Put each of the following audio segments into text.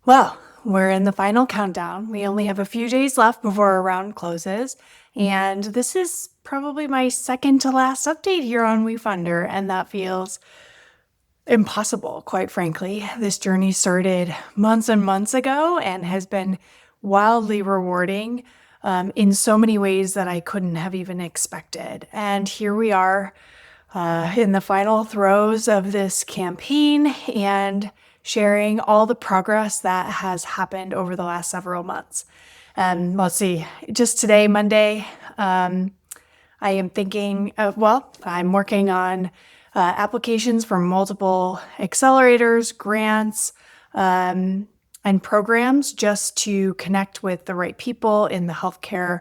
Well, we're in the final countdown. We only have a few days left before our round closes. And this is probably my second to last update here on WeFunder, and that feels impossible, quite frankly. This journey started months and months ago and has been wildly rewarding in so many ways that I couldn't have even expected. And here we are in the final throes of this campaign and sharing all the progress that has happened over the last several months. And let's see, just today, Monday, I am thinking of, I'm working on applications for multiple accelerators, grants, and programs just to connect with the right people in the healthcare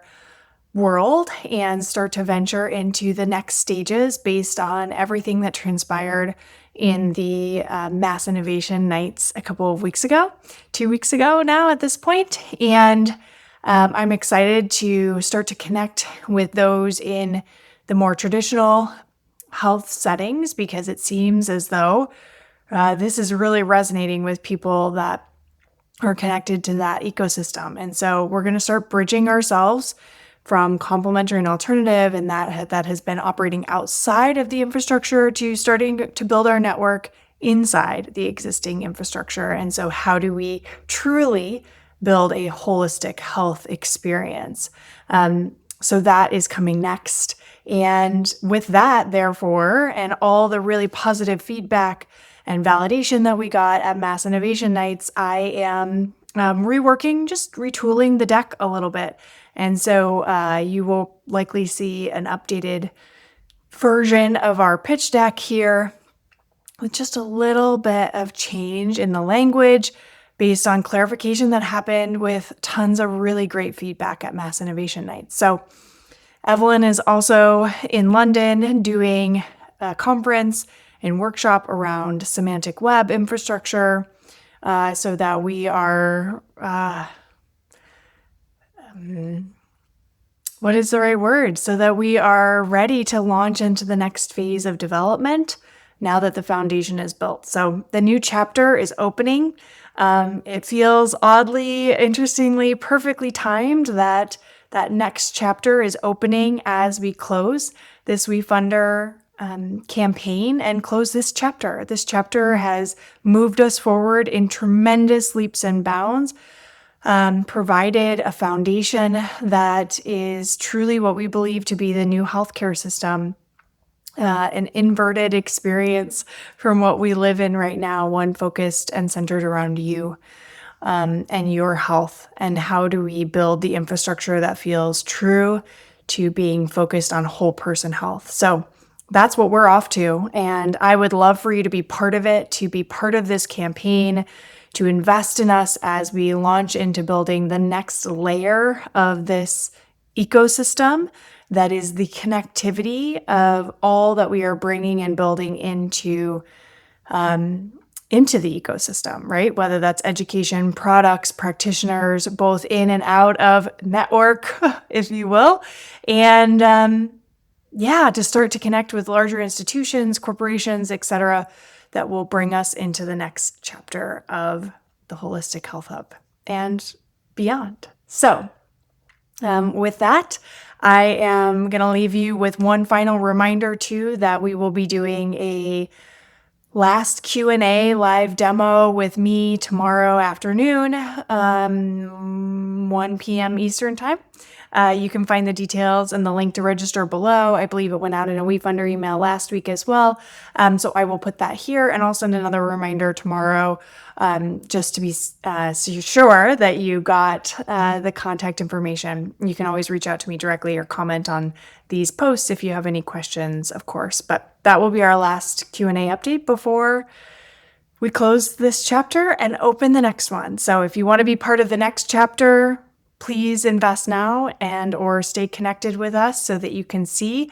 world and start to venture into the next stages based on everything that transpired in the Mass Innovation Nights a couple of weeks ago, 2 weeks ago now at this point. And I'm excited to start to connect with those in the more traditional health settings because it seems as though this is really resonating with people that are connected to that ecosystem. And so we're going to start bridging ourselves from complementary and alternative, and that has been operating outside of the infrastructure to starting to build our network inside the existing infrastructure. And so how do we truly build a holistic health experience? So that is coming next. And with that, therefore, and all the really positive feedback and validation that we got at Mass Innovation Nights, I am reworking, just retooling the deck a little bit. And so you will likely see an updated version of our pitch deck here with just a little bit of change in the language based on clarification that happened with tons of really great feedback at Mass Innovation Nights. So Evelyn is also in London doing a conference and workshop around semantic web infrastructure so that we are, what is the right word? So that we are ready to launch into the next phase of development now that the foundation is built. So the new chapter is opening. It feels oddly, interestingly, perfectly timed that next chapter is opening as we close this WeFunder campaign and close this chapter. This chapter has moved us forward in tremendous leaps and bounds, provided a foundation that is truly what we believe to be the new healthcare system, an inverted experience from what we live in right now, one focused and centered around you and your health. And how do we build the infrastructure that feels true to being focused on whole person health? So that's what we're off to. And I would love for you to be part of it, to be part of this campaign, to invest in us as we launch into building the next layer of this ecosystem that is the connectivity of all that we are bringing and building into the ecosystem, right? Whether that's education, products, practitioners, both in and out of network, if you will. And to start to connect with larger institutions, corporations, et cetera, that will bring us into the next chapter of the Holistic Health Hub and beyond. So with that, I am going to leave you with one final reminder too, that we will be doing a last Q&A live demo with me tomorrow afternoon, 1 p.m. Eastern time. You can find the details and the link to register below. I believe it went out in a WeFunder email last week as well. So I will put that here, and I'll send another reminder tomorrow just to be sure that you got the contact information. You can always reach out to me directly or comment on these posts if you have any questions, of course. But that will be our last Q&A update before we close this chapter and open the next one. So if you want to be part of the next chapter, please invest now and or stay connected with us so that you can see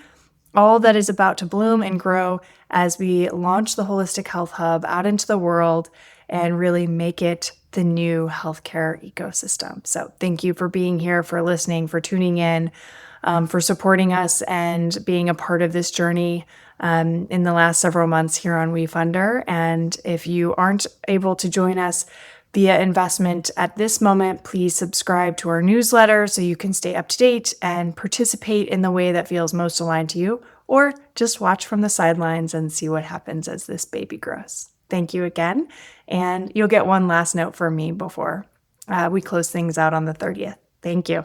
all that is about to bloom and grow as we launch the Holistic Health Hub out into the world and really make it the new healthcare ecosystem. So thank you for being here, for listening, for tuning in, for supporting us and being a part of this journey in the last several months here on WeFunder. And if you aren't able to join us via investment at this moment, please subscribe to our newsletter so you can stay up to date and participate in the way that feels most aligned to you, or just watch from the sidelines and see what happens as this baby grows. Thank you again, and you'll get one last note from me before we close things out on the 30th. Thank you.